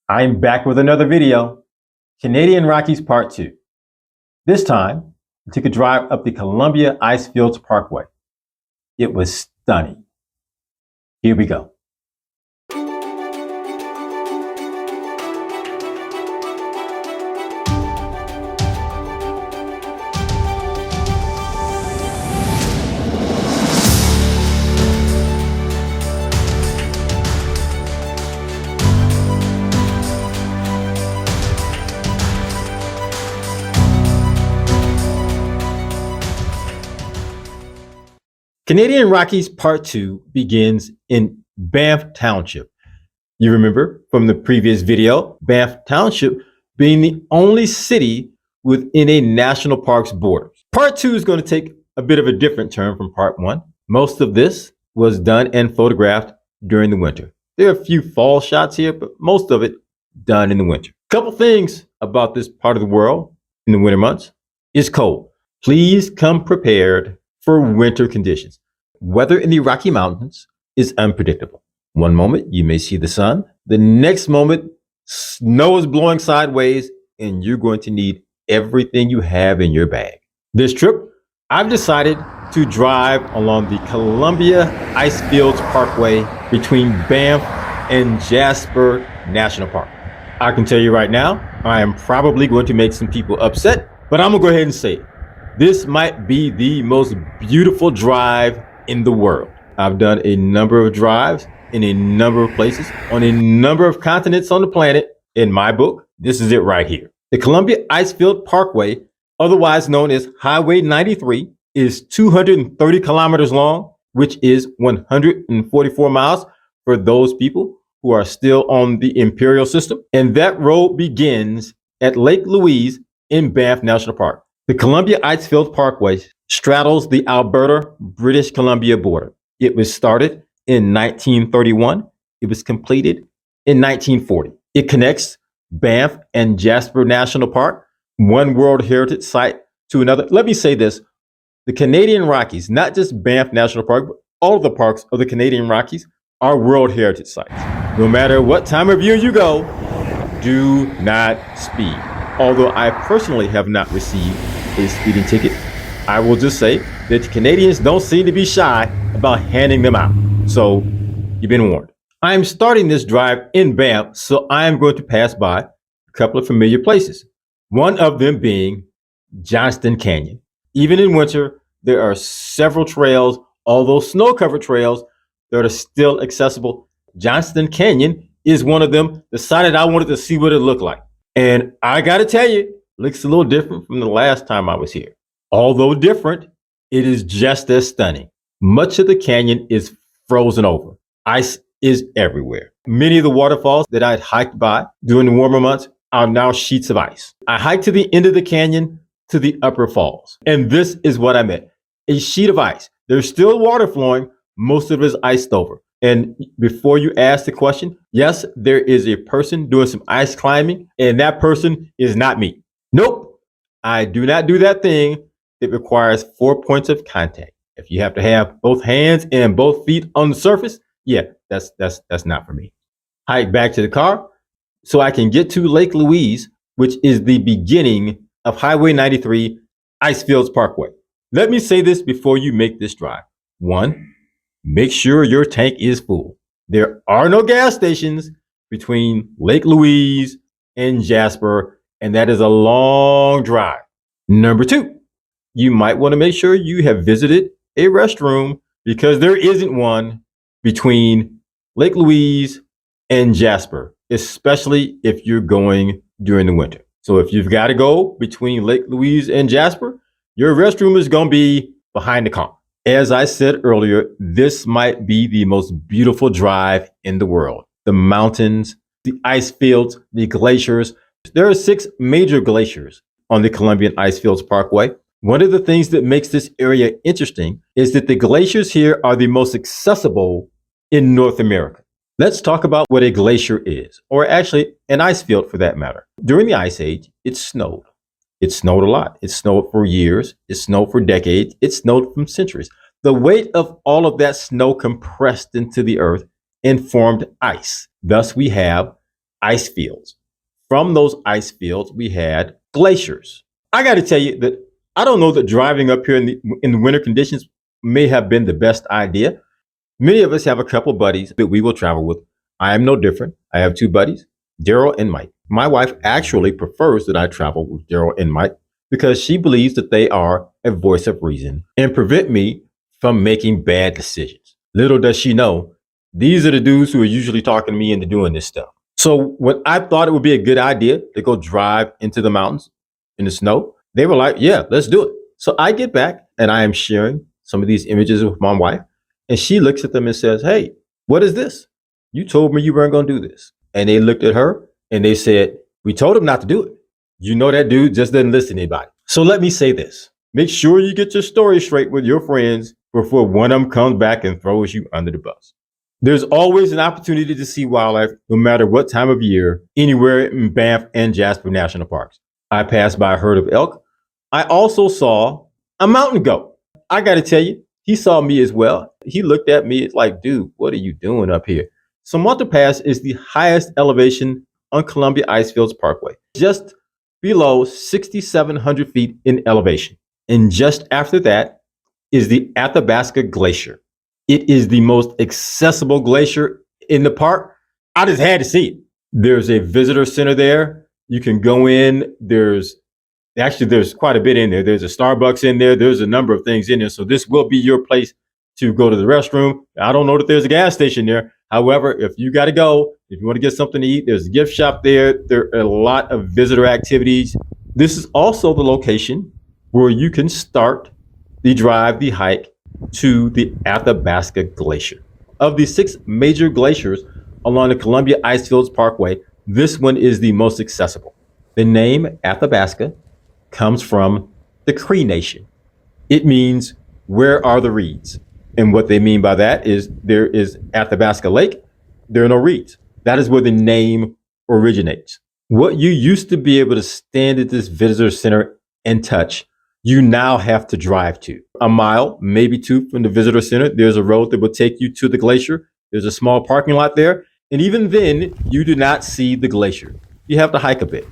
I'm back with another video, Canadian Rockies Part 2. This time, I took a drive up the Columbia Icefields Parkway. It was stunning. Here we go. Canadian Rockies Part 2 begins in Banff Township. You remember from the previous video, Banff Township being the only city within a national park's borders. Part 2 is going to take a bit of a different turn from Part 1. Most of this was done and photographed during the winter. There are a few fall shots here, but most of it done in the winter. A couple things about this part of the world in the winter months. It's cold. Please come prepared for winter conditions. Weather in the Rocky Mountains is unpredictable. One moment you may see the sun, the next moment snow is blowing sideways and you're going to need everything you have in your bag. This trip, I've decided to drive along the Columbia Icefields Parkway between Banff and Jasper National Park. I can tell you right now, I am probably going to make some people upset, but I'm gonna go ahead and say it. This might be the most beautiful drive in the world. I've done a number of drives in a number of places on a number of continents on the planet. In my book, this is it right here. The Columbia Icefield Parkway, otherwise known as Highway 93, is 230 kilometers long, which is 144 miles for those people who are still on the imperial system. And that road begins at Lake Louise in Banff National Park. The Columbia Icefield Parkway straddles the Alberta, British Columbia border. It was started in 1931. It was completed in 1940. It connects Banff and Jasper National Park, one World Heritage Site to another. Let me say this, the Canadian Rockies, not just Banff National Park, but all of the parks of the Canadian Rockies are World Heritage Sites. No matter what time of year you go, do not speed. Although I personally have not received a speeding ticket, I will just say that Canadians don't seem to be shy about handing them out. So you've been warned. I'm starting this drive in Banff, so I am going to pass by a couple of familiar places. One of them being Johnston Canyon. Even in winter, there are several trails, although snow-covered trails, that are still accessible. Johnston Canyon is one of them. Decided I wanted to see what it looked like. And I got to tell you, looks a little different from the last time I was here. Although different, it is just as stunning. Much of the canyon is frozen over. Ice is everywhere. Many of the waterfalls that I had hiked by during the warmer months are now sheets of ice. I hiked to the end of the canyon to the upper falls. And this is what I meant. A sheet of ice. There's still water flowing. Most of it is iced over. And before you ask the question, yes, there is a person doing some ice climbing, and that person is not me. Nope, I do not do that thing that requires 4 points of contact. If you have to have both hands and both feet on the surface, yeah, that's not for me. Hike back to the car so I can get to Lake Louise, which is the beginning of Highway 93 Icefields Parkway. Let me say this before you make this drive. One, make sure your tank is full. There are no gas stations between Lake Louise and Jasper, and that is a long drive. Number two, you might want to make sure you have visited a restroom because there isn't one between Lake Louise and Jasper, especially if you're going during the winter. So if you've got to go between Lake Louise and Jasper, your restroom is going to be behind the car. As I said earlier, this might be the most beautiful drive in the world. The mountains, the ice fields, the glaciers. There are 6 major glaciers on the Columbia Icefields Parkway. One of the things that makes this area interesting is that the glaciers here are the most accessible in North America. Let's talk about what a glacier is, or actually an ice field for that matter. During the Ice Age, it snowed. It snowed a lot. It snowed for years. It snowed for decades. It snowed for centuries. The weight of all of that snow compressed into the earth and formed ice. Thus, we have ice fields. From those ice fields, we had glaciers. I got to tell you that I don't know that driving up here in the winter conditions may have been the best idea. Many of us have a couple buddies that we will travel with. I am no different. I have two buddies, Daryl and Mike. My wife actually prefers that I travel with Daryl and Mike because she believes that they are a voice of reason and prevent me from making bad decisions. Little does she know, these are the dudes who are usually talking me into doing this stuff. So when I thought it would be a good idea to go drive into the mountains in the snow, they were like, yeah, let's do it. So I get back and I am sharing some of these images with my wife. And she looks at them and says, hey, what is this? You told me you weren't going to do this. And they looked at her and they said, we told him not to do it. You know that dude just doesn't listen to anybody. So let me say this. Make sure you get your story straight with your friends before one of them comes back and throws you under the bus. There's always an opportunity to see wildlife, no matter what time of year, anywhere in Banff and Jasper National Parks. I passed by a herd of elk. I also saw a mountain goat. I got to tell you, he saw me as well. He looked at me. It's like, dude, what are you doing up here? Sumatra Pass is the highest elevation on Columbia Icefields Parkway, just below 6,700 feet in elevation. And just after that is the Athabasca Glacier. It is the most accessible glacier in the park. I just had to see it. There's a visitor center there. You can go in. There's quite a bit in there. There's a Starbucks in there. There's a number of things in there. So this will be your place to go to the restroom. I don't know that there's a gas station there. However, if you got to go, if you want to get something to eat, there's a gift shop there. There are a lot of visitor activities. This is also the location where you can start the drive, the hike to the Athabasca Glacier. Of the 6 major glaciers along the Columbia Icefields Parkway, this one is the most accessible. The name Athabasca comes from the Cree Nation. It means, where are the reeds? And what they mean by that is there is Athabasca Lake, there are no reeds. That is where the name originates. What you used to be able to stand at this visitor center and touch, you now have to drive to. A mile, maybe 2 from the visitor center, there's a road that will take you to the glacier. There's a small parking lot there. And even then, you do not see the glacier. You have to hike a bit.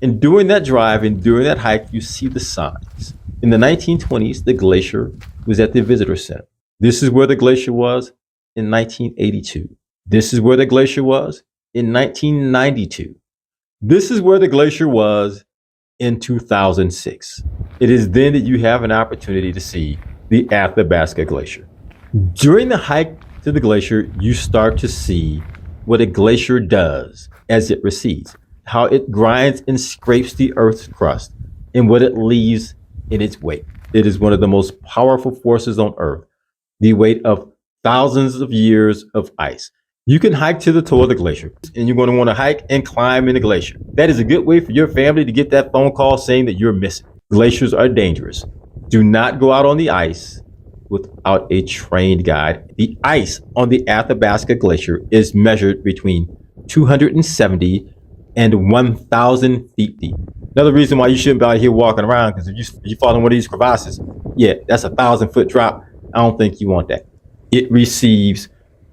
And during that drive and during that hike, you see the signs. In the 1920s, the glacier was at the visitor center. This is where the glacier was in 1982. This is where the glacier was in 1992. This is where the glacier was in 2006. It is then that you have an opportunity to see the Athabasca Glacier. During the hike to the glacier, you start to see what a glacier does as it recedes, how it grinds and scrapes the Earth's crust, and what it leaves in its wake. It is one of the most powerful forces on Earth, the weight of thousands of years of ice. You can hike to the toe of the glacier, and you're going to want to hike and climb in the glacier. That is a good way for your family to get that phone call saying that you're missing. Glaciers are dangerous. Do not go out on the ice without a trained guide. The ice on the Athabasca Glacier is measured between 270 and 1,000 feet deep. Another reason why you shouldn't be out here walking around, because if you fall in one of these crevasses, yeah, that's a 1,000-foot drop. I don't think you want that. It receives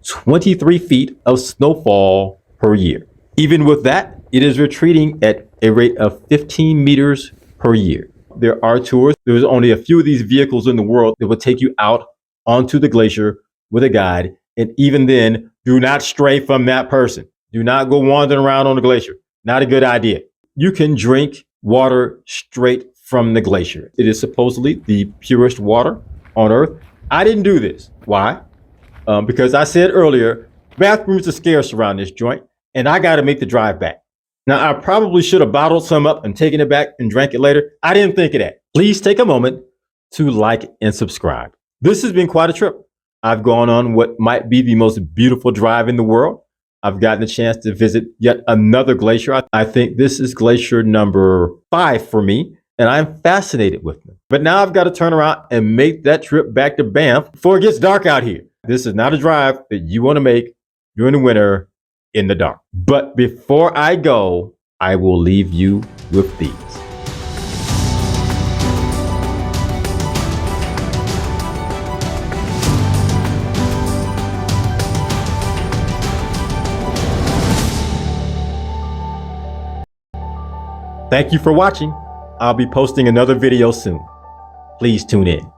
23 feet of snowfall per year. Even with that, it is retreating at a rate of 15 meters per year. There are tours. There's only a few of these vehicles in the world that will take you out onto the glacier with a guide. And even then, do not stray from that person. Do not go wandering around on the glacier. Not a good idea. You can drink water straight from the glacier. It is supposedly the purest water on Earth. I didn't do this. Why? Because I said earlier, bathrooms are scarce around this joint, and I got to make the drive back. Now, I probably should have bottled some up and taken it back and drank it later. I didn't think of that. Please take a moment to like and subscribe. This has been quite a trip. I've gone on what might be the most beautiful drive in the world. I've gotten a chance to visit yet another glacier. I think this is glacier number 5 for me, and I'm fascinated with them. But now I've got to turn around and make that trip back to Banff before it gets dark out here. This is not a drive that you want to make during the winter in the dark. But before I go, I will leave you with these. Thank you for watching. I'll be posting another video soon. Please tune in.